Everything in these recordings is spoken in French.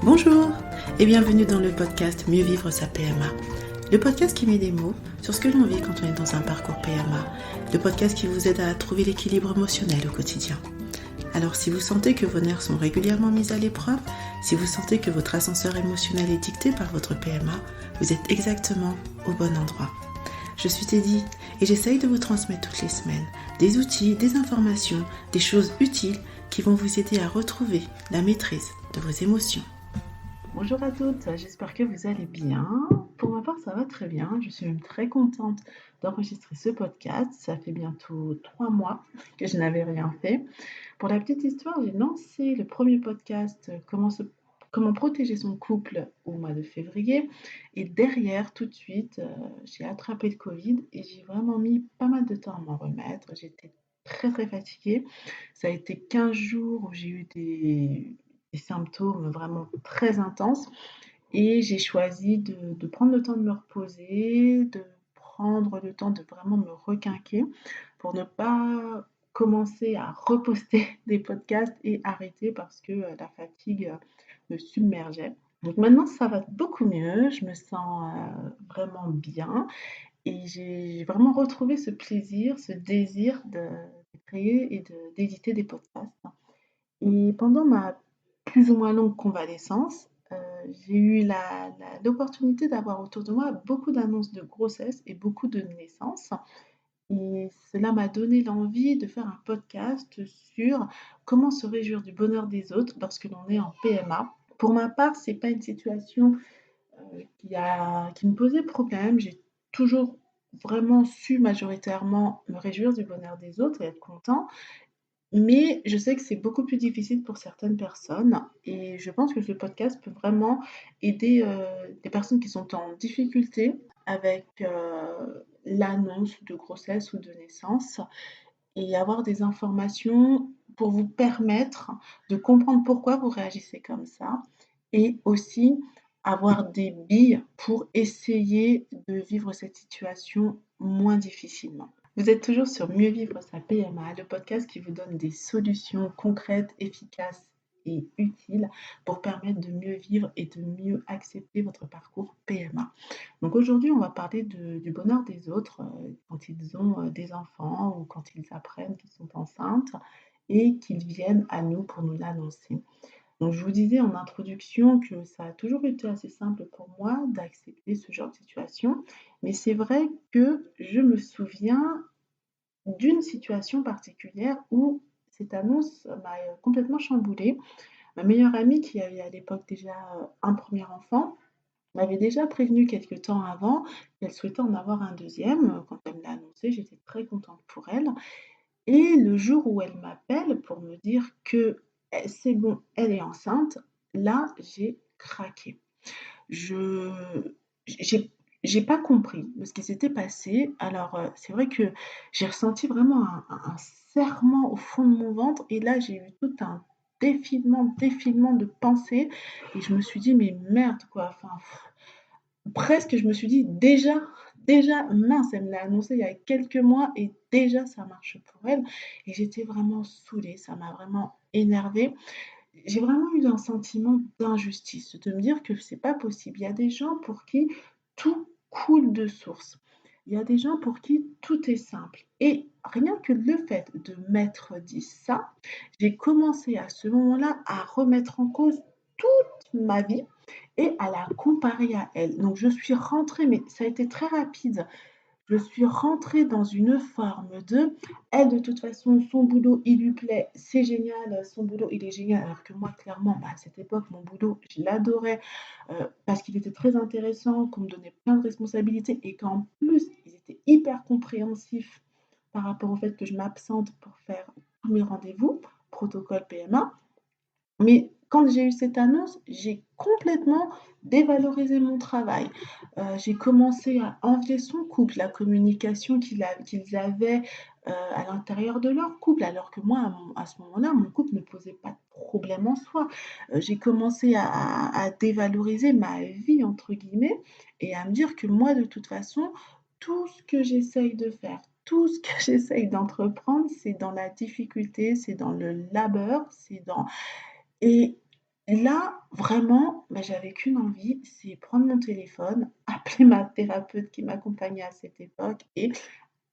Bonjour et bienvenue dans le podcast Mieux vivre sa PMA. Le podcast qui met des mots sur ce que l'on vit quand on est dans un parcours PMA. Le podcast qui vous aide à trouver l'équilibre émotionnel au quotidien. Alors si vous sentez que vos nerfs sont régulièrement mis à l'épreuve, si vous sentez que votre ascenseur émotionnel est dicté par votre PMA, vous êtes exactement au bon endroit. Je suis Teddy et j'essaye de vous transmettre toutes les semaines des outils, des informations, des choses utiles qui vont vous aider à retrouver la maîtrise de vos émotions. Bonjour à toutes, j'espère que vous allez bien. Pour ma part, ça va très bien. Je suis même très contente d'enregistrer ce podcast. Ça fait bientôt 3 mois que je n'avais rien fait. Pour la petite histoire, j'ai lancé le premier podcast Comment protéger son couple au mois de février. Et derrière, tout de suite, j'ai attrapé le Covid et j'ai vraiment mis pas mal de temps à m'en remettre. J'étais très très fatiguée. Ça a été 15 jours où j'ai eu des symptômes vraiment très intenses et j'ai choisi de prendre le temps de me reposer, de prendre le temps de vraiment me requinquer pour ne pas commencer à reposter des podcasts et arrêter parce que la fatigue me submergeait. Donc maintenant, ça va beaucoup mieux, je me sens vraiment bien et j'ai vraiment retrouvé ce plaisir, ce désir de créer et d'éditer des podcasts. Et pendant ma plus ou moins longue convalescence, j'ai eu l'opportunité d'avoir autour de moi beaucoup d'annonces de grossesse et beaucoup de naissances. Et cela m'a donné l'envie de faire un podcast sur comment se réjouir du bonheur des autres lorsque l'on est en PMA. Pour ma part, c'est pas une situation qui me posait problème. J'ai toujours vraiment su majoritairement me réjouir du bonheur des autres et être content. Mais je sais que c'est beaucoup plus difficile pour certaines personnes et je pense que ce podcast peut vraiment aider, des personnes qui sont en difficulté avec, l'annonce de grossesse ou de naissance et avoir des informations pour vous permettre de comprendre pourquoi vous réagissez comme ça et aussi avoir des billes pour essayer de vivre cette situation moins difficilement. Vous êtes toujours sur Mieux vivre sa PMA, le podcast qui vous donne des solutions concrètes, efficaces et utiles pour permettre de mieux vivre et de mieux accepter votre parcours PMA. Donc aujourd'hui, on va parler du bonheur des autres quand ils ont des enfants ou quand ils apprennent qu'ils sont enceintes et qu'ils viennent à nous pour nous l'annoncer. Donc je vous disais en introduction que ça a toujours été assez simple pour moi d'accepter ce genre de situation, mais c'est vrai que je me souviens d'une situation particulière où cette annonce m'a complètement chamboulée. Ma meilleure amie qui avait à l'époque déjà un premier enfant m'avait déjà prévenu quelque temps avant qu'elle souhaitait en avoir un deuxième. Quand elle me l'a annoncé, j'étais très contente pour elle. Et le jour où elle m'appelle pour me dire que c'est bon, elle est enceinte, là, j'ai craqué. Je j'ai j'ai pas compris ce qui s'était passé. Alors, c'est vrai que j'ai ressenti vraiment un serrement au fond de mon ventre et là, j'ai eu tout un défilement de pensées et je me suis dit: «Mais merde quoi!» Enfin, presque je me suis dit: «Déjà, mince, elle me l'a annoncé il y a quelques mois et déjà ça marche pour elle» et j'étais vraiment saoulée, ça m'a vraiment énervée. J'ai vraiment eu un sentiment d'injustice, de me dire que c'est pas possible. Il y a des gens pour qui tout coule de source. Il y a des gens pour qui tout est simple. Et rien que le fait de m'être dit ça, j'ai commencé à ce moment-là à remettre en cause toute ma vie et à la comparer à elle. Donc je suis rentrée, mais ça a été très rapide. Je suis rentrée dans une forme de elle, de toute façon, son boulot, il lui plaît, c'est génial, son boulot, il est génial. Alors que moi, clairement, à cette époque, mon boulot, je l'adorais parce qu'il était très intéressant, qu'on me donnait plein de responsabilités et qu'en plus, ils étaient hyper compréhensifs par rapport au fait que je m'absente pour faire tous mes rendez-vous, protocole PMA. Mais quand j'ai eu cette annonce, j'ai complètement dévalorisé mon travail. J'ai commencé à envier son couple, la communication qu'ils avaient, à l'intérieur de leur couple, alors que moi, à ce moment-là, mon couple ne posait pas de problème en soi. J'ai commencé à dévaloriser «ma vie» entre guillemets et à me dire que moi, de toute façon, tout ce que j'essaye de faire, tout ce que j'essaye d'entreprendre, c'est dans la difficulté, c'est dans le labeur, c'est dans et là, vraiment, j'avais qu'une envie, c'est prendre mon téléphone, appeler ma thérapeute qui m'accompagnait à cette époque et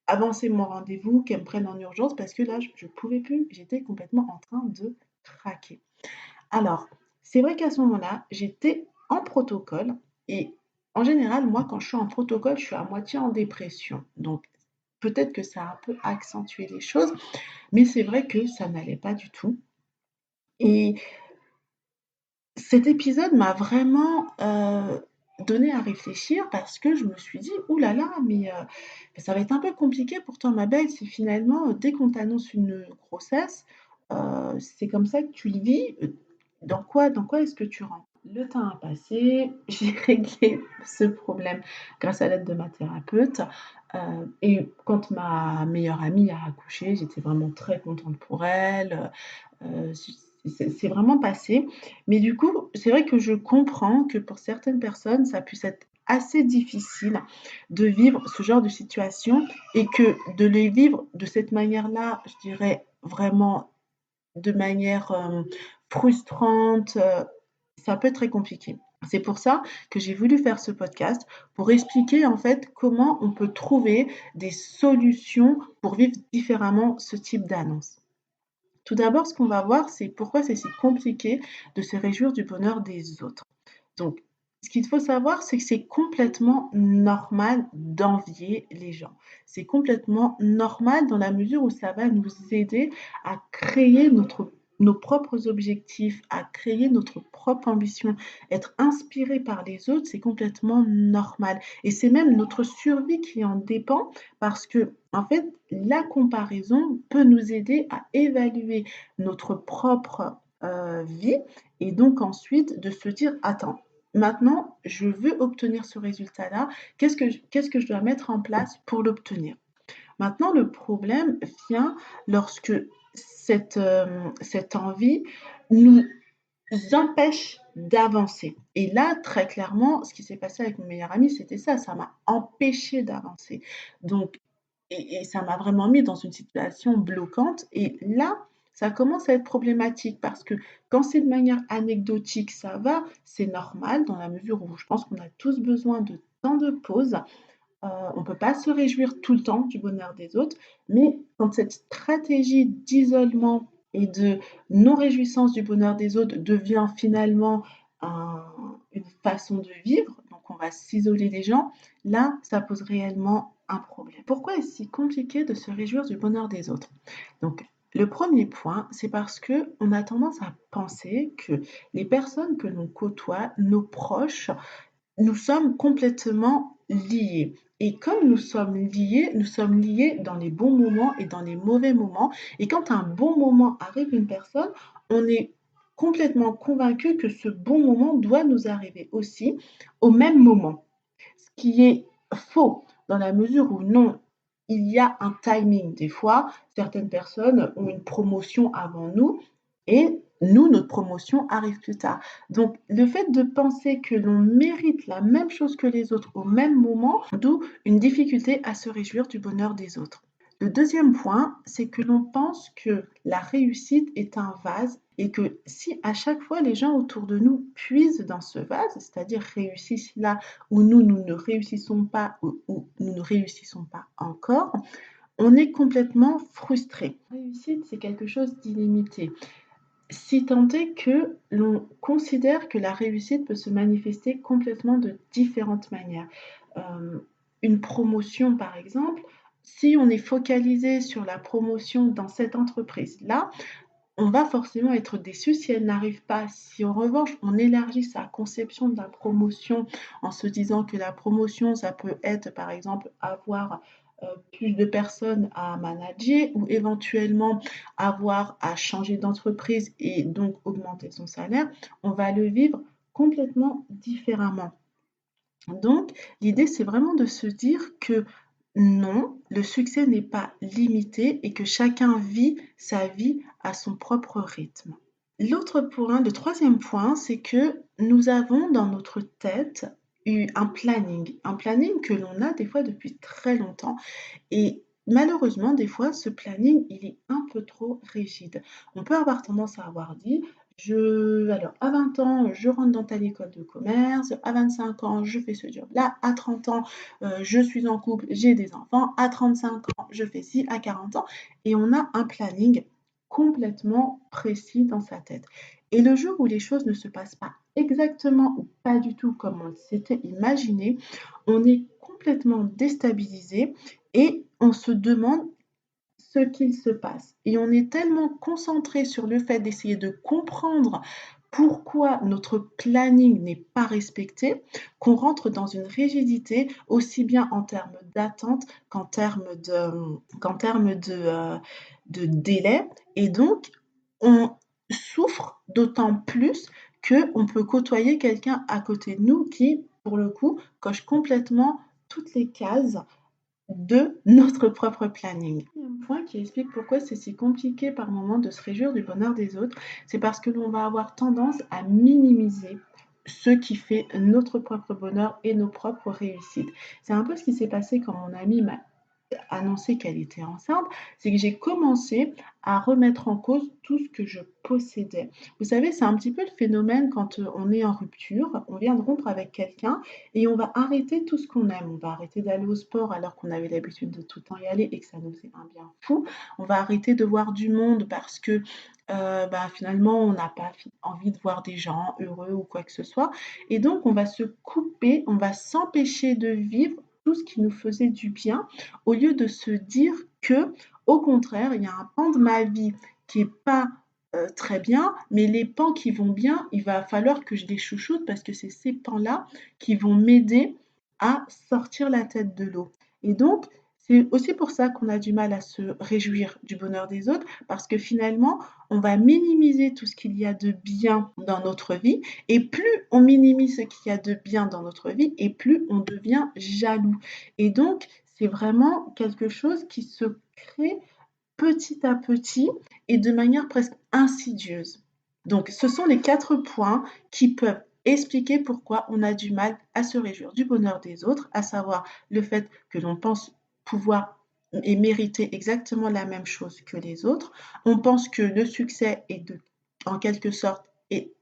avancer mon rendez-vous, qu'elle me prenne en urgence parce que là, je pouvais plus, j'étais complètement en train de craquer. Alors, c'est vrai qu'à ce moment-là, j'étais en protocole et en général, moi, quand je suis en protocole, je suis à moitié en dépression. Donc, peut-être que ça a un peu accentué les choses, mais c'est vrai que ça n'allait pas du tout. Et cet épisode m'a vraiment, donné à réfléchir parce que je me suis dit: «Ouh là là, mais ça va être un peu compliqué pourtant ma belle, si finalement, dès qu'on t'annonce une grossesse, c'est comme ça que tu le vis, dans quoi est-ce que tu rentres?» Le temps a passé, j'ai réglé ce problème grâce à l'aide de ma thérapeute, et quand ma meilleure amie a accouché, j'étais vraiment très contente pour elle, c'est vraiment passé. Mais du coup, c'est vrai que je comprends que pour certaines personnes, ça puisse être assez difficile de vivre ce genre de situation et que de les vivre de cette manière-là, je dirais vraiment de manière, frustrante, ça peut être très compliqué. C'est pour ça que j'ai voulu faire ce podcast, pour expliquer en fait comment on peut trouver des solutions pour vivre différemment ce type d'annonce. Tout d'abord, ce qu'on va voir, c'est pourquoi c'est si compliqué de se réjouir du bonheur des autres. Donc, ce qu'il faut savoir, c'est que c'est complètement normal d'envier les gens. C'est complètement normal dans la mesure où ça va nous aider à créer nos propres objectifs, à créer notre propre ambition. Être inspiré par les autres, c'est complètement normal. Et c'est même notre survie qui en dépend parce que, en fait, la comparaison peut nous aider à évaluer notre propre vie et donc ensuite de se dire: «Attends, maintenant je veux obtenir ce résultat-là, qu'est-ce que je dois mettre en place pour l'obtenir?» Maintenant le problème vient lorsque cette envie nous empêche d'avancer et là, très clairement, ce qui s'est passé avec mon meilleur ami, c'était ça, ça m'a empêché d'avancer donc et ça m'a vraiment mis dans une situation bloquante et là, ça commence à être problématique parce que quand c'est de manière anecdotique, ça va, c'est normal dans la mesure où je pense qu'on a tous besoin de temps de pause. On ne peut pas se réjouir tout le temps du bonheur des autres, mais quand cette stratégie d'isolement et de non-réjouissance du bonheur des autres devient finalement un une façon de vivre, donc on va s'isoler des gens, là, ça pose réellement un problème. Pourquoi est-ce si compliqué de se réjouir du bonheur des autres? Donc le premier point, c'est parce qu'on a tendance à penser que les personnes que l'on côtoie, nos proches, nous sommes complètement liés et comme nous sommes liés dans les bons moments et dans les mauvais moments et quand un bon moment arrive à une personne, on est complètement convaincu que ce bon moment doit nous arriver aussi au même moment. Ce qui est faux dans la mesure où non, il y a un timing. Des fois, certaines personnes ont une promotion avant nous et nous, notre promotion arrive plus tard. Donc, le fait de penser que l'on mérite la même chose que les autres au même moment, d'où une difficulté à se réjouir du bonheur des autres. Le deuxième point, c'est que l'on pense que la réussite est un vase et que si à chaque fois les gens autour de nous puisent dans ce vase, c'est-à-dire réussissent là où nous ne réussissons pas ou nous ne réussissons pas encore, on est complètement frustré. La réussite, c'est quelque chose d'illimité. Si tant est que l'on considère que la réussite peut se manifester complètement de différentes manières. Hem, une promotion, par exemple, si on est focalisé sur la promotion dans cette entreprise-là, on va forcément être déçu si elle n'arrive pas. Si en revanche, on élargit sa conception de la promotion en se disant que la promotion, ça peut être, par exemple, avoir, plus de personnes à manager ou éventuellement avoir à changer d'entreprise et donc augmenter son salaire, on va le vivre complètement différemment. Donc, l'idée, c'est vraiment de se dire que non, le succès n'est pas limité et que chacun vit sa vie à son propre rythme. L'autre point, le troisième point, c'est que nous avons dans notre tête eu un planning que l'on a des fois depuis très longtemps et malheureusement, des fois, ce planning, il est un peu trop rigide. On peut avoir tendance à avoir dit: Alors, à 20 ans, je rentre dans telle école de commerce. À 25 ans, je fais ce job-là. À 30 ans, je suis en couple, j'ai des enfants. À 35 ans, je fais ci. À 40 ans. Et on a un planning complètement précis dans sa tête. Et le jour où les choses ne se passent pas exactement ou pas du tout comme on s'était imaginé, on est complètement déstabilisé et on se demande ce qu'il se passe. Et on est tellement concentré sur le fait d'essayer de comprendre pourquoi notre planning n'est pas respecté, qu'on rentre dans une rigidité aussi bien en termes d'attente qu'en termes de délai. Et donc, on souffre d'autant plus qu'on peut côtoyer quelqu'un à côté de nous qui, pour le coup, coche complètement toutes les cases de notre propre planning. Un point qui explique pourquoi c'est si compliqué par moment de se réjouir du bonheur des autres, c'est parce que l'on va avoir tendance à minimiser ce qui fait notre propre bonheur et nos propres réussites. C'est un peu ce qui s'est passé quand mon amie m'a annoncé qu'elle était enceinte, c'est que j'ai commencé à remettre en cause tout ce que je possédais. Vous savez, c'est un petit peu le phénomène quand on est en rupture, on vient de rompre avec quelqu'un et on va arrêter tout ce qu'on aime. On va arrêter d'aller au sport alors qu'on avait l'habitude de tout le temps y aller et que ça nous fait un bien fou. On va arrêter de voir du monde parce que finalement, on n'a pas envie de voir des gens heureux ou quoi que ce soit. Et donc, on va se couper, on va s'empêcher de vivre tout ce qui nous faisait du bien, au lieu de se dire que, au contraire, il y a un pan de ma vie qui est pas très bien, mais les pans qui vont bien, il va falloir que je les chouchoute parce que c'est ces pans-là qui vont m'aider à sortir la tête de l'eau. Et donc, c'est aussi pour ça qu'on a du mal à se réjouir du bonheur des autres, parce que finalement, on va minimiser tout ce qu'il y a de bien dans notre vie, et plus on minimise ce qu'il y a de bien dans notre vie, et plus on devient jaloux. Et donc, c'est vraiment quelque chose qui se crée petit à petit et de manière presque insidieuse. Donc, ce sont les 4 points qui peuvent expliquer pourquoi on a du mal à se réjouir du bonheur des autres, à savoir le fait que l'on pense pouvoir et mériter exactement la même chose que les autres. On pense que le succès est en quelque sorte est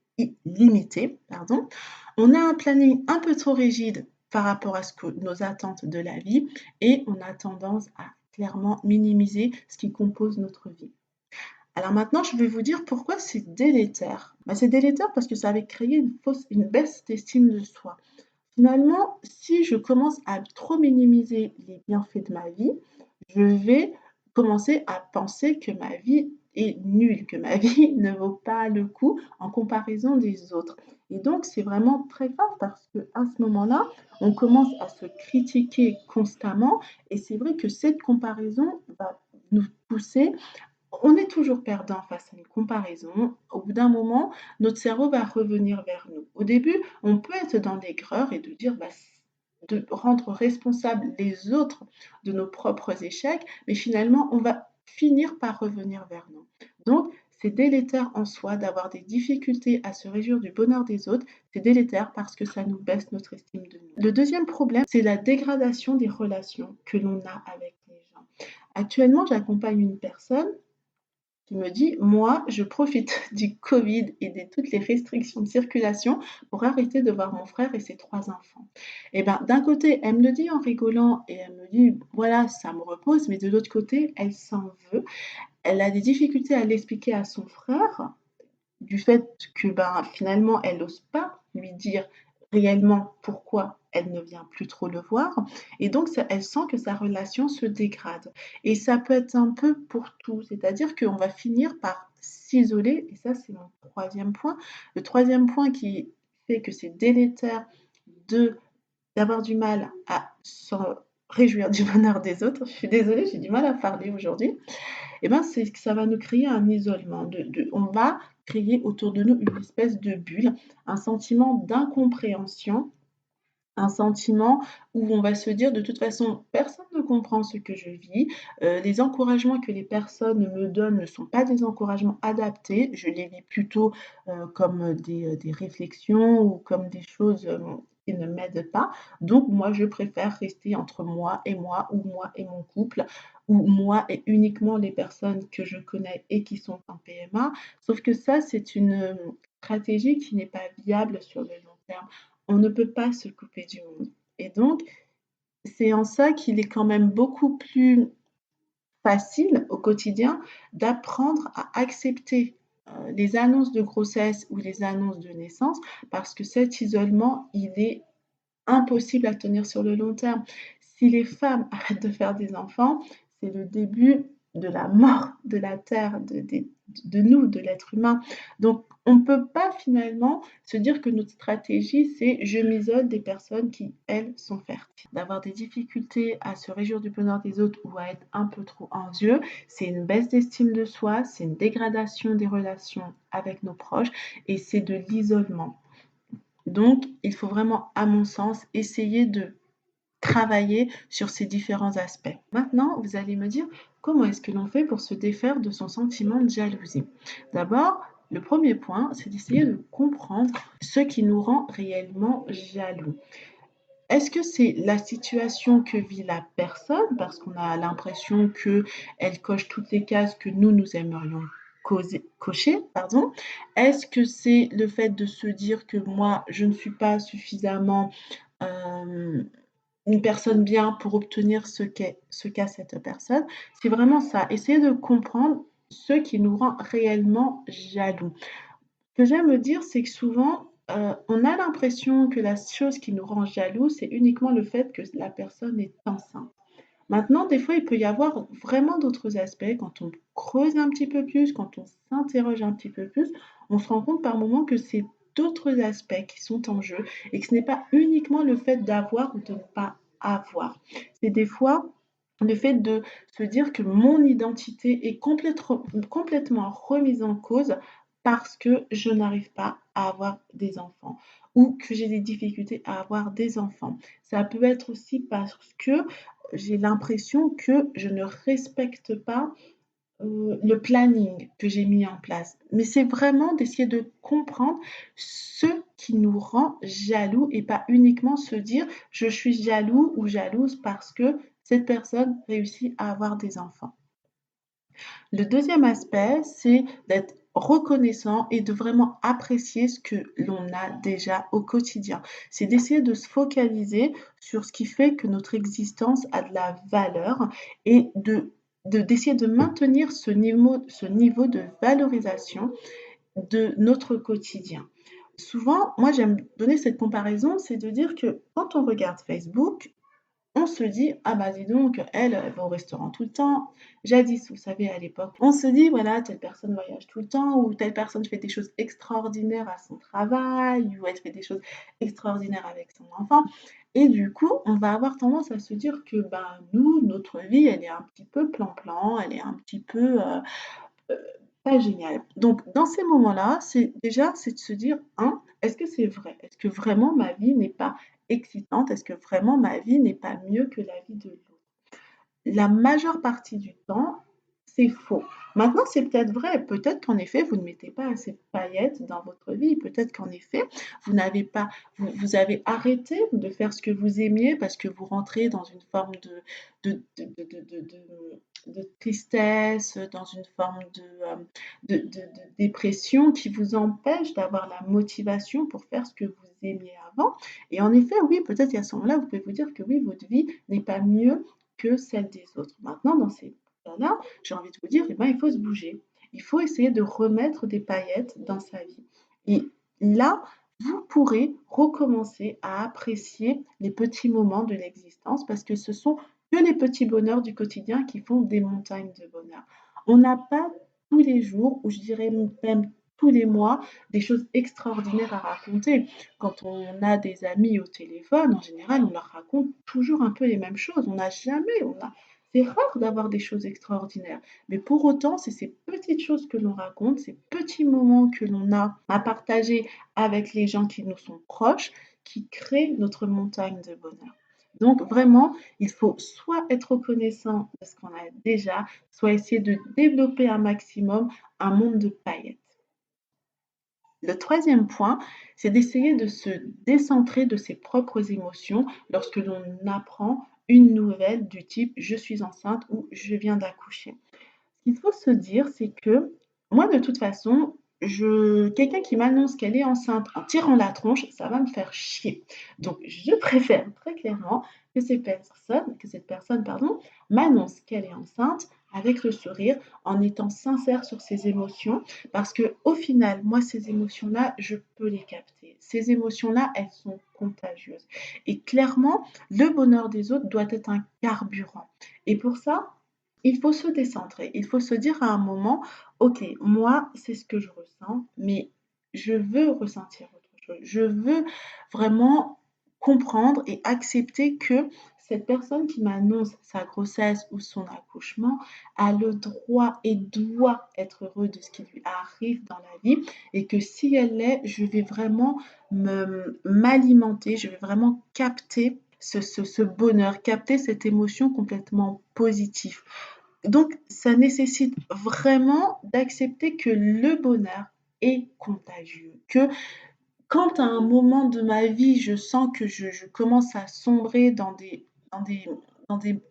limité, pardon. On a un planning un peu trop rigide par rapport à ce que nos attentes de la vie et on a tendance à clairement minimiser ce qui compose notre vie. Alors maintenant, je vais vous dire pourquoi c'est délétère. C'est délétère parce que ça va créer une baisse d'estime de soi. Finalement, si je commence à trop minimiser les bienfaits de ma vie, je vais commencer à penser que ma vie est nulle, que ma vie ne vaut pas le coup en comparaison des autres. Et donc, c'est vraiment très grave parce qu'à ce moment-là, on commence à se critiquer constamment et c'est vrai que cette comparaison va nous pousser. On est toujours perdant face à une comparaison. Au bout d'un moment, notre cerveau va revenir vers nous. Au début, on peut être dans l'aigreur et de dire, de rendre responsables les autres de nos propres échecs, mais finalement, on va finir par revenir vers nous. Donc, c'est délétère en soi d'avoir des difficultés à se réjouir du bonheur des autres. C'est délétère parce que ça nous baisse notre estime de nous. Le deuxième problème, c'est la dégradation des relations que l'on a avec les gens. Actuellement, j'accompagne une personne qui me dit: «Moi, je profite du Covid et de toutes les restrictions de circulation pour arrêter de voir mon frère et ses 3 enfants». Et ben, d'un côté, elle me le dit en rigolant et elle me dit: «Voilà, ça me repose», mais de l'autre côté, elle s'en veut. Elle a des difficultés à l'expliquer à son frère, du fait que, finalement, elle n'ose pas lui dire réellement pourquoi elle ne vient plus trop le voir et donc ça elle sent que sa relation se dégrade et ça peut être un peu pour tout, c'est-à-dire qu'on va finir par s'isoler et ça, c'est mon troisième point. Le troisième point qui fait que c'est délétère de d'avoir du mal à se réjouir du bonheur des autres, je suis désolée, j'ai du mal à parler aujourd'hui, et ben, c'est que ça va nous créer un isolement. On va créer autour de nous une espèce de bulle, un sentiment d'incompréhension, un sentiment où on va se dire: «De toute façon, personne ne comprend ce que je vis, les encouragements que les personnes me donnent ne sont pas des encouragements adaptés, je les vis plutôt, comme des réflexions ou comme des choses, qui ne m'aident pas. Donc moi, je préfère rester entre moi ou moi et mon couple, ou moi et uniquement les personnes que je connais et qui sont en PMA. Sauf que ça, c'est une stratégie qui n'est pas viable sur le long terme. On ne peut pas se couper du monde. Et donc, c'est en ça qu'il est quand même beaucoup plus facile au quotidien d'apprendre à accepter les annonces de grossesse ou les annonces de naissance parce que cet isolement, il est impossible à tenir sur le long terme. Si les femmes arrêtent de faire des enfants, c'est le début de la mort de la Terre, de nous, de l'être humain. Donc, on ne peut pas finalement se dire que notre stratégie, c'est je m'isole des personnes qui, elles, sont fertiles. D'avoir des difficultés à se réjouir du bonheur des autres ou à être un peu trop envieux, c'est une baisse d'estime de soi, c'est une dégradation des relations avec nos proches et c'est de l'isolement. Donc, il faut vraiment, à mon sens, essayer de travailler sur ces différents aspects. Maintenant, vous allez me dire, comment est-ce que l'on fait pour se défaire de son sentiment de jalousie? D'abord, le premier point, c'est d'essayer de comprendre ce qui nous rend réellement jaloux. Est-ce que c'est la situation que vit la personne, parce qu'on a l'impression qu'elle coche toutes les cases que nous aimerions cocher, pardon? Est-ce que c'est le fait de se dire que moi, je ne suis pas suffisamment une personne bien pour obtenir ce qu'a cette personne? C'est vraiment ça, essayer de comprendre ce qui nous rend réellement jaloux. Ce que j'aime me dire, c'est que souvent, on a l'impression que la chose qui nous rend jaloux, c'est uniquement le fait que la personne est enceinte. Maintenant, des fois, il peut y avoir vraiment d'autres aspects. Quand on creuse un petit peu plus, quand on s'interroge un petit peu plus, on se rend compte par moments que c'est d'autres aspects qui sont en jeu et que ce n'est pas uniquement le fait d'avoir ou de ne pas avoir. C'est des fois le fait de se dire que mon identité est complètement remise en cause parce que je n'arrive pas à avoir des enfants ou que j'ai des difficultés à avoir des enfants. Ça peut être aussi parce que j'ai l'impression que je ne respecte pas le planning que j'ai mis en place. Mais c'est vraiment d'essayer de comprendre ce qui nous rend jaloux et pas uniquement se dire je suis jaloux ou jalouse parce que cette personne réussit à avoir des enfants. Le deuxième aspect, c'est d'être reconnaissant et de vraiment apprécier ce que l'on a déjà au quotidien. C'est d'essayer de se focaliser sur ce qui fait que notre existence a de la valeur et d'essayer de maintenir ce niveau de valorisation de notre quotidien. Souvent, moi j'aime donner cette comparaison, c'est de dire que quand on regarde Facebook, on se dit: «Ah bah dis donc, elle va au restaurant tout le temps». Jadis, vous savez, à l'époque, on se dit: «Voilà, telle personne voyage tout le temps» ou «Telle personne fait des choses extraordinaires à son travail» ou «Elle fait des choses extraordinaires avec son enfant» et du coup, on va avoir tendance à se dire que, ben, nous, notre vie, elle est un petit peu plan-plan, elle est un petit peu, heu, pas géniale. Donc dans ces moments-là, c'est de se dire: Est-ce que c'est vrai? Est-ce que vraiment ma vie n'est pas excitante? Est-ce que vraiment ma vie n'est pas mieux que la vie de l'autre? La majeure partie du temps, c'est faux. Maintenant, c'est peut-être vrai. Peut-être qu'en effet, vous ne mettez pas assez de paillettes dans votre vie. Peut-être qu'en effet, vous n'avez pas, vous avez arrêté de faire ce que vous aimiez parce que vous rentrez dans une forme de tristesse, dans une forme de dépression qui vous empêche d'avoir la motivation pour faire ce que vous aimiez avant. Et en effet, oui, peut-être qu'à ce moment-là, vous pouvez vous dire que oui, votre vie n'est pas mieux que celle des autres. Maintenant, dans ces cas-là, j'ai envie de vous dire, eh ben, il faut se bouger. Il faut essayer de remettre des paillettes dans sa vie. Et là, vous pourrez recommencer à apprécier les petits moments de l'existence parce que ce sont que les petits bonheurs du quotidien qui font des montagnes de bonheur. On n'a pas tous les jours, ou je dirais même tous les mois, des choses extraordinaires à raconter. Quand on a des amis au téléphone, en général, on leur raconte toujours un peu les mêmes choses. On n'a jamais, c'est rare d'avoir des choses extraordinaires. Mais pour autant, c'est ces petites choses que l'on raconte, ces petits moments que l'on a à partager avec les gens qui nous sont proches, qui créent notre montagne de bonheur. Donc vraiment, il faut soit être reconnaissant de ce qu'on a déjà, soit essayer de développer un maximum un monde de paillettes. Le troisième point, c'est d'essayer de se décentrer de ses propres émotions lorsque l'on apprend une nouvelle du type je suis enceinte ou je viens d'accoucher. Ce qu'il faut se dire, c'est que moi, de toute façon, quelqu'un qui m'annonce qu'elle est enceinte en tirant la tronche, ça va me faire chier. Donc, je préfère très clairement que cette personne, pardon, m'annonce qu'elle est enceinte avec le sourire, en étant sincère sur ses émotions, parce que au final, moi, ces émotions-là, je peux les capter. Ces émotions-là, elles sont contagieuses. Et clairement, le bonheur des autres doit être un carburant. Et pour ça, il faut se décentrer. Il faut se dire à un moment, OK, moi, c'est ce que je ressens, mais je veux ressentir autre chose. Je veux vraiment comprendre et accepter que cette personne qui m'annonce sa grossesse ou son accouchement a le droit et doit être heureux de ce qui lui arrive dans la vie et que si elle l'est, je vais vraiment m'alimenter, je vais vraiment capter ce bonheur, capter cette émotion complètement positive. Donc, ça nécessite vraiment d'accepter que le bonheur est contagieux, que quand à un moment de ma vie, je sens que je commence à sombrer dans des,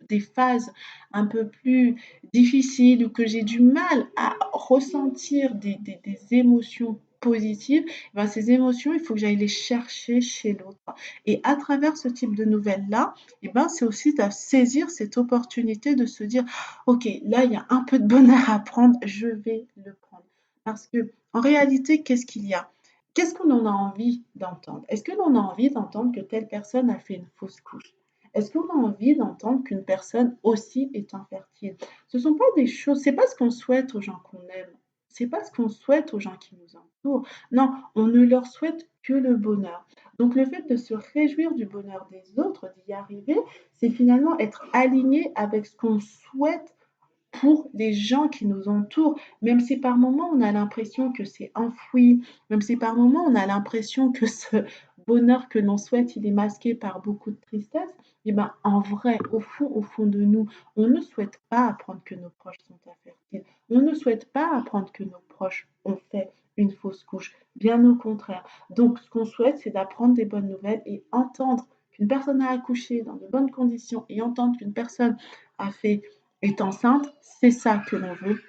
des phases un peu plus difficiles ou que j'ai du mal à ressentir des émotions positives, ben ces émotions, il faut que j'aille les chercher chez l'autre. Et à travers ce type de nouvelles-là, et ben, c'est aussi de saisir cette opportunité de se dire, OK, là, il y a un peu de bonheur à prendre, je vais le prendre. Parce que, en réalité, qu'est-ce qu'il y a? Qu'est-ce qu'on en a envie d'entendre? Est-ce que l'on a envie d'entendre que telle personne a fait une fausse couche? Est-ce qu'on a envie d'entendre qu'une personne aussi est infertile? Ce sont pas des choses, c'est pas ce qu'on souhaite aux gens qu'on aime. C'est pas ce qu'on souhaite aux gens qui nous entourent. Non, on ne leur souhaite que le bonheur. Donc le fait de se réjouir du bonheur des autres, d'y arriver, c'est finalement être aligné avec ce qu'on souhaite pour les gens qui nous entourent, même si par moments on a l'impression que c'est enfoui, même si par moments on a l'impression que ce bonheur que l'on souhaite, il est masqué par beaucoup de tristesse, et ben en vrai, au fond de nous, on ne souhaite pas apprendre que nos proches sont infertiles. On ne souhaite pas apprendre que nos proches ont fait une fausse couche. Bien au contraire. Donc, ce qu'on souhaite, c'est d'apprendre des bonnes nouvelles et entendre qu'une personne a accouché dans de bonnes conditions et entendre qu'une personne a fait est enceinte, c'est ça que l'on veut,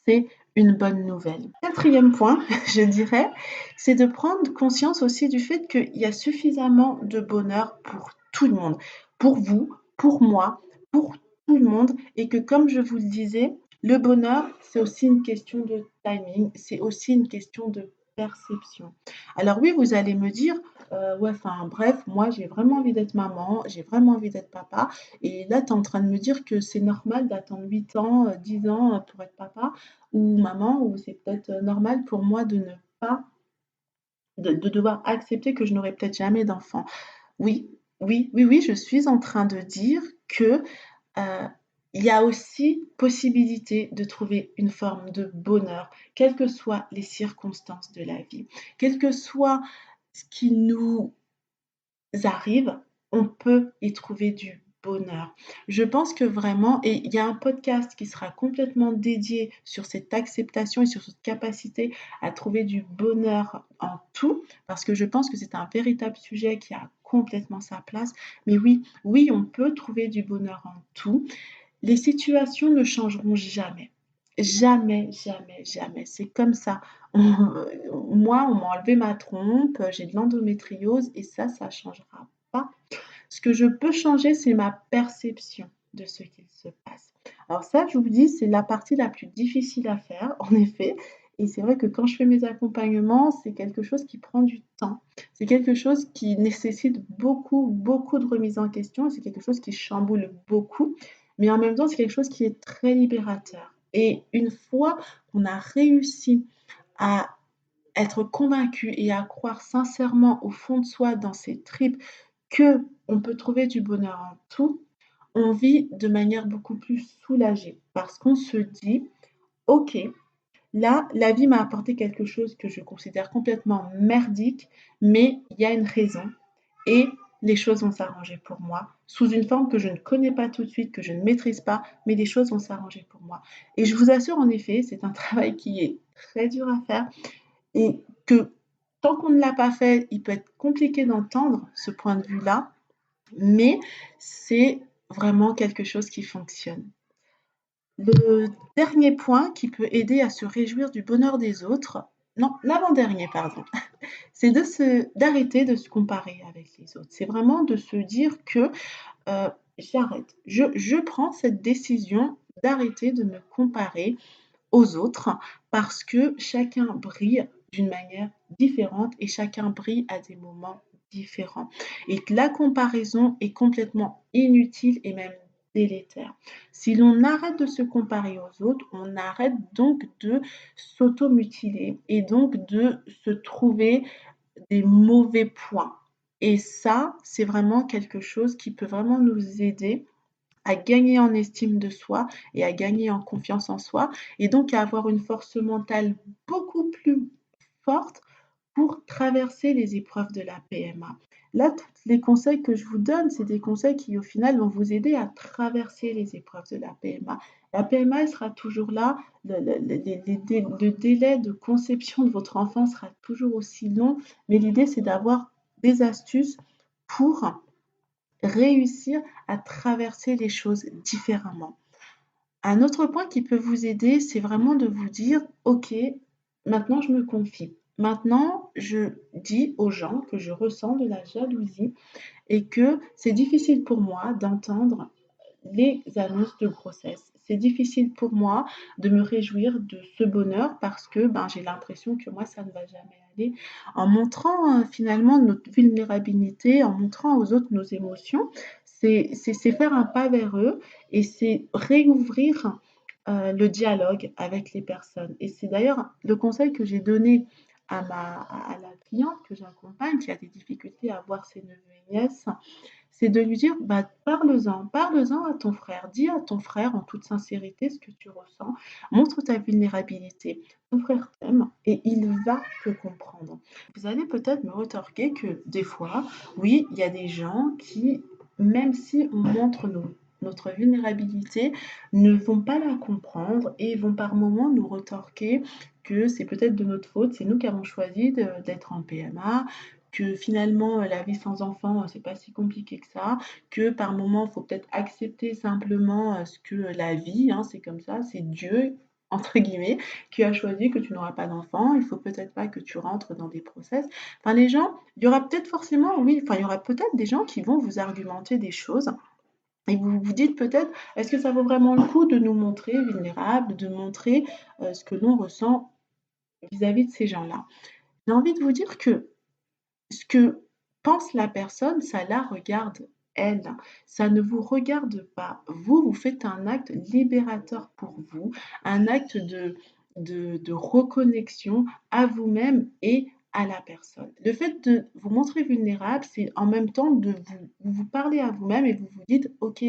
c'est une bonne nouvelle. Quatrième point, je dirais, c'est de prendre conscience aussi du fait qu'il y a suffisamment de bonheur pour tout le monde, pour vous, pour moi, pour tout le monde, et que comme je vous le disais, le bonheur, c'est aussi une question de timing, c'est aussi une question de perception. Alors oui, vous allez me dire, ouais, enfin bref, moi j'ai vraiment envie d'être maman, j'ai vraiment envie d'être papa, et là tu es en train de me dire que c'est normal d'attendre 8 ans, 10 ans pour être papa ou maman, ou c'est peut-être normal pour moi de ne pas, de devoir accepter que je n'aurai peut-être jamais d'enfant. Oui, oui, je suis en train de dire que il y a aussi possibilité de trouver une forme de bonheur, quelles que soient les circonstances de la vie, quel que soit ce qui nous arrive, on peut y trouver du bonheur. Je pense que vraiment, et il y a un podcast qui sera complètement dédié sur cette acceptation et sur cette capacité à trouver du bonheur en tout, parce que je pense que c'est un véritable sujet qui a complètement sa place. Mais oui, oui, on peut trouver du bonheur en tout. Les situations ne changeront jamais. Jamais, jamais, jamais. C'est comme ça. Moi, on m'a enlevé ma trompe, j'ai de l'endométriose et ça changera pas. Ce que je peux changer, c'est ma perception de ce qu'il se passe. Alors ça, je vous dis, c'est la partie la plus difficile à faire, en effet. Et c'est vrai que quand je fais mes accompagnements, c'est quelque chose qui prend du temps. C'est quelque chose qui nécessite beaucoup, beaucoup de remise en question. C'est quelque chose qui chamboule beaucoup. Mais en même temps, c'est quelque chose qui est très libérateur. Et une fois qu'on a réussi à être convaincu et à croire sincèrement au fond de soi, dans ses tripes, que on peut trouver du bonheur en tout, on vit de manière beaucoup plus soulagée parce qu'on se dit: «OK, là, la vie m'a apporté quelque chose que je considère complètement merdique, mais il y a une raison et les choses vont s'arranger pour moi, sous une forme que je ne connais pas tout de suite, que je ne maîtrise pas, mais les choses vont s'arranger pour moi». Et je vous assure, en effet, c'est un travail qui est très dur à faire et que tant qu'on ne l'a pas fait, il peut être compliqué d'entendre ce point de vue-là, mais c'est vraiment quelque chose qui fonctionne. Le dernier point qui peut aider à se réjouir du bonheur des autres, non, l'avant-dernier, pardon, c'est d'arrêter de se comparer avec les autres. C'est vraiment de se dire que j'arrête. Je prends cette décision d'arrêter de me comparer aux autres parce que chacun brille d'une manière différente et chacun brille à des moments différents. Et que la comparaison est complètement inutile et même délétère. Si l'on arrête de se comparer aux autres, on arrête donc de s'automutiler et donc de se trouver des mauvais points. Et ça, c'est vraiment quelque chose qui peut vraiment nous aider à gagner en estime de soi et à gagner en confiance en soi et donc à avoir une force mentale beaucoup plus forte pour traverser les épreuves de la PMA. Là, tous les conseils que je vous donne, c'est des conseils qui, au final, vont vous aider à traverser les épreuves de la PMA. La PMA, elle sera toujours là. Le délai de conception de votre enfant sera toujours aussi long, mais l'idée, c'est d'avoir des astuces pour réussir à traverser les choses différemment. Un autre point qui peut vous aider, c'est vraiment de vous dire, OK, maintenant je me confie. Maintenant, je dis aux gens que je ressens de la jalousie et que c'est difficile pour moi d'entendre les annonces de grossesse. C'est difficile pour moi de me réjouir de ce bonheur parce que j'ai l'impression que moi, ça ne va jamais aller. En montrant finalement notre vulnérabilité, en montrant aux autres nos émotions, c'est faire un pas vers eux et c'est réouvrir le dialogue avec les personnes. Et c'est d'ailleurs le conseil que j'ai donné à la cliente que j'accompagne qui a des difficultés à voir ses neveux et nièces, c'est de lui dire, parle-en à ton frère, dis à ton frère en toute sincérité ce que tu ressens, montre ta vulnérabilité. Ton frère t'aime et il va te comprendre. Vous allez peut-être me retorquer que des fois, oui, il y a des gens qui, même si on montre notre vulnérabilité, ne vont pas la comprendre et vont par moments nous retorquer que c'est peut-être de notre faute, c'est nous qui avons choisi d'être en PMA, que finalement la vie sans enfant, c'est pas si compliqué que ça, que par moment, il faut peut-être accepter simplement ce que la vie, hein, c'est comme ça, c'est Dieu, entre guillemets, qui a choisi que tu n'auras pas d'enfant, il faut peut-être pas que tu rentres dans des process. Enfin, les gens, il y aura peut-être forcément, oui, enfin, il y aura peut-être des gens qui vont vous argumenter des choses. Et vous vous dites peut-être, est-ce que ça vaut vraiment le coup de nous montrer vulnérables, de montrer ce que l'on ressent vis-à-vis de ces gens-là? J'ai envie de vous dire que ce que pense la personne, ça la regarde elle. Ça ne vous regarde pas. Vous, vous faites un acte libérateur pour vous, un acte de reconnexion à vous-même et à la personne. Le fait de vous montrer vulnérable, c'est en même temps de vous parler à vous-même et vous vous dites, OK,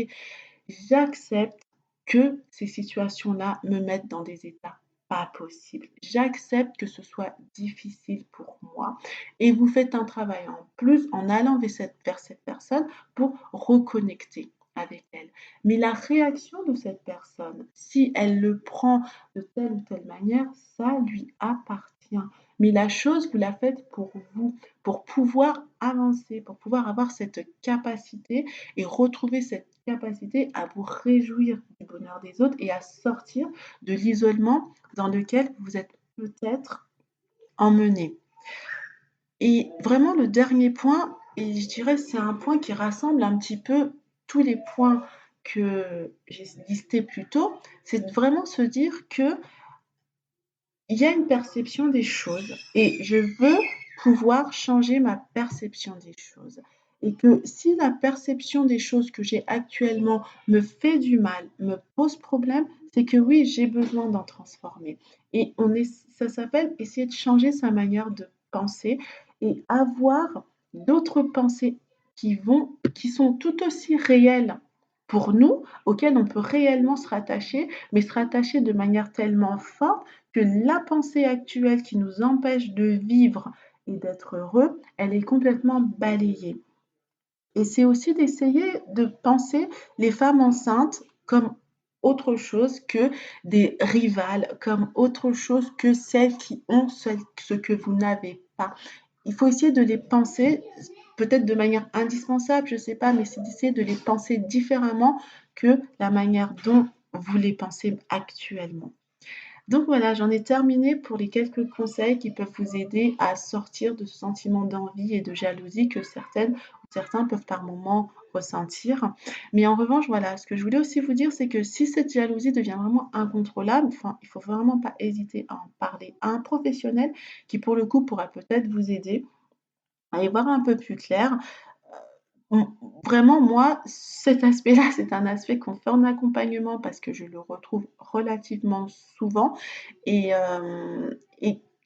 j'accepte que ces situations-là me mettent dans des états pas possibles. J'accepte que ce soit difficile pour moi et vous faites un travail en plus en allant vers cette personne pour reconnecter avec elle. Mais la réaction de cette personne, si elle le prend de telle ou telle manière, ça lui appartient. Mais la chose, vous la faites pour vous, pour pouvoir avancer, pour pouvoir avoir cette capacité et retrouver cette capacité à vous réjouir du bonheur des autres et à sortir de l'isolement dans lequel vous êtes peut-être emmené. Et vraiment le dernier point, et je dirais c'est un point qui rassemble un petit peu tous les points que j'ai listés plus tôt, c'est de vraiment se dire que il y a une perception des choses et je veux pouvoir changer ma perception des choses. Et que si la perception des choses que j'ai actuellement me fait du mal, me pose problème, c'est que oui, j'ai besoin d'en transformer. Et ça s'appelle essayer de changer sa manière de penser et avoir d'autres pensées qui sont tout aussi réelles pour nous, auxquelles on peut réellement se rattacher, mais se rattacher de manière tellement forte que la pensée actuelle qui nous empêche de vivre et d'être heureux, elle est complètement balayée. Et c'est aussi d'essayer de penser les femmes enceintes comme autre chose que des rivales, comme autre chose que celles qui ont ce que vous n'avez pas. Il faut essayer de les penser, peut-être de manière indispensable, je ne sais pas, mais c'est d'essayer de les penser différemment que la manière dont vous les pensez actuellement. Donc voilà, j'en ai terminé pour les quelques conseils qui peuvent vous aider à sortir de ce sentiment d'envie et de jalousie que certaines ou certains peuvent par moments ressentir. Mais en revanche, voilà, ce que je voulais aussi vous dire, c'est que si cette jalousie devient vraiment incontrôlable, enfin, il faut vraiment pas hésiter à en parler à un professionnel qui, pour le coup, pourra peut-être vous aider à y voir un peu plus clair. Mmh, vraiment moi, cet aspect-là, c'est un aspect qu'on fait en accompagnement parce que je le retrouve relativement souvent et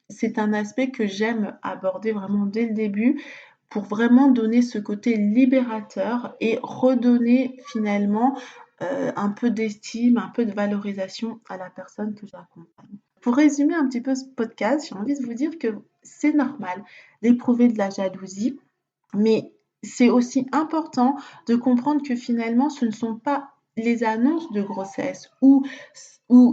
c'est un aspect que j'aime aborder vraiment dès le début pour vraiment donner ce côté libérateur et redonner finalement, un peu d'estime, un peu de valorisation à la personne que j'accompagne. Pour résumer un petit peu ce podcast, j'ai envie de vous dire que c'est normal d'éprouver de la jalousie, mais c'est aussi important de comprendre que finalement, ce ne sont pas les annonces de grossesse ou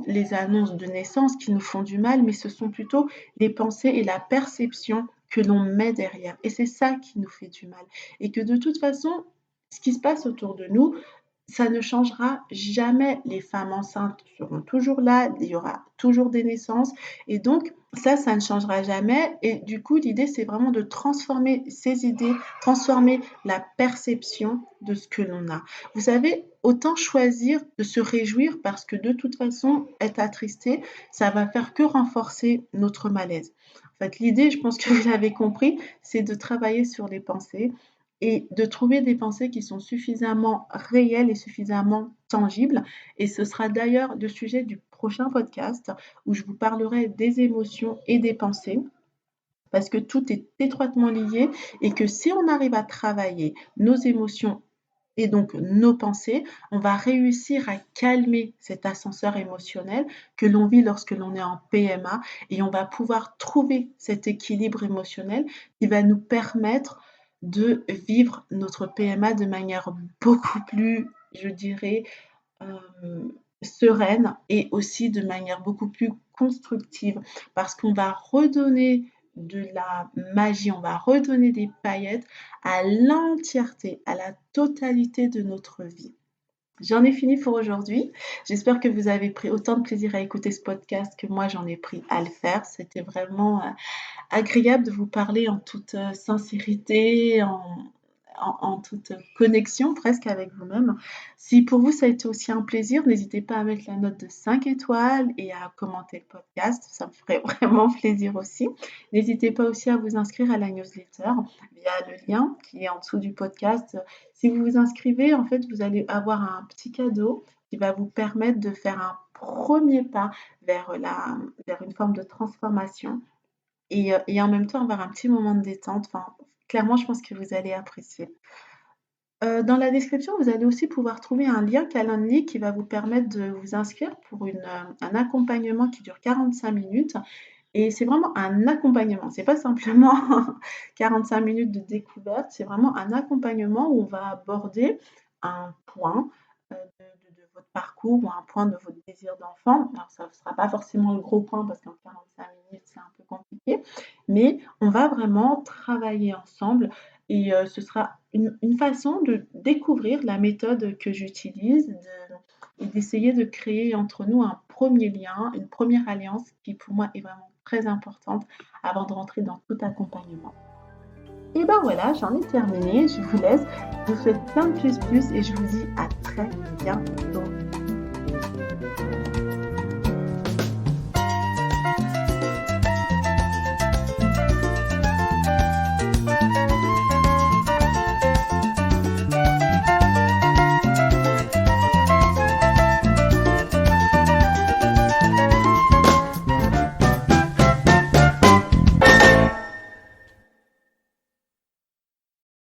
les annonces de naissance qui nous font du mal, mais ce sont plutôt les pensées et la perception que l'on met derrière. Et c'est ça qui nous fait du mal. Et que de toute façon, ce qui se passe autour de nous, ça ne changera jamais. Les femmes enceintes seront toujours là, il y aura toujours des naissances. Et donc, ça ne changera jamais. Et du coup, l'idée, c'est vraiment de transformer ces idées, transformer la perception de ce que l'on a. Vous savez, autant choisir de se réjouir parce que de toute façon, être attristé, ça va faire que renforcer notre malaise. En fait, l'idée, je pense que vous l'avez compris, c'est de travailler sur les pensées et de trouver des pensées qui sont suffisamment réelles et suffisamment tangibles. Et ce sera d'ailleurs le sujet du prochain podcast où je vous parlerai des émotions et des pensées parce que tout est étroitement lié et que si on arrive à travailler nos émotions et donc nos pensées, on va réussir à calmer cet ascenseur émotionnel que l'on vit lorsque l'on est en PMA et on va pouvoir trouver cet équilibre émotionnel qui va nous permettre de vivre notre PMA de manière beaucoup plus, je dirais, sereine et aussi de manière beaucoup plus constructive parce qu'on va redonner de la magie, on va redonner des paillettes à l'entièreté, à la totalité de notre vie. J'en ai fini pour aujourd'hui. J'espère que vous avez pris autant de plaisir à écouter ce podcast que moi j'en ai pris à le faire. C'était vraiment agréable de vous parler en toute sincérité, en toute connexion presque avec vous-même. Si pour vous ça a été aussi un plaisir, n'hésitez pas à mettre la note de 5 étoiles et à commenter le podcast, ça me ferait vraiment plaisir aussi. N'hésitez pas aussi à vous inscrire à la newsletter via le lien qui est en dessous du podcast. Si vous vous inscrivez, en fait, vous allez avoir un petit cadeau qui va vous permettre de faire un premier pas vers une forme de transformation et en même temps avoir un petit moment de détente. Enfin, clairement, je pense que vous allez apprécier. Dans la description, vous allez aussi pouvoir trouver un lien Calendly qui va vous permettre de vous inscrire pour un accompagnement qui dure 45 minutes et c'est vraiment un accompagnement. C'est pas simplement 45 minutes de découverte, c'est vraiment un accompagnement où on va aborder un point, de votre parcours ou un point de votre désir d'enfant. Alors ça ne sera pas forcément le gros point parce qu'en 45 minutes, c'est un peu compliqué, mais on va vraiment travailler ensemble et ce sera une façon de découvrir la méthode que j'utilise et d'essayer de créer entre nous un premier lien, une première alliance qui pour moi est vraiment très importante avant de rentrer dans tout accompagnement. Et ben voilà, j'en ai terminé, je vous laisse, je vous souhaite plein de plus et je vous dis à très bientôt.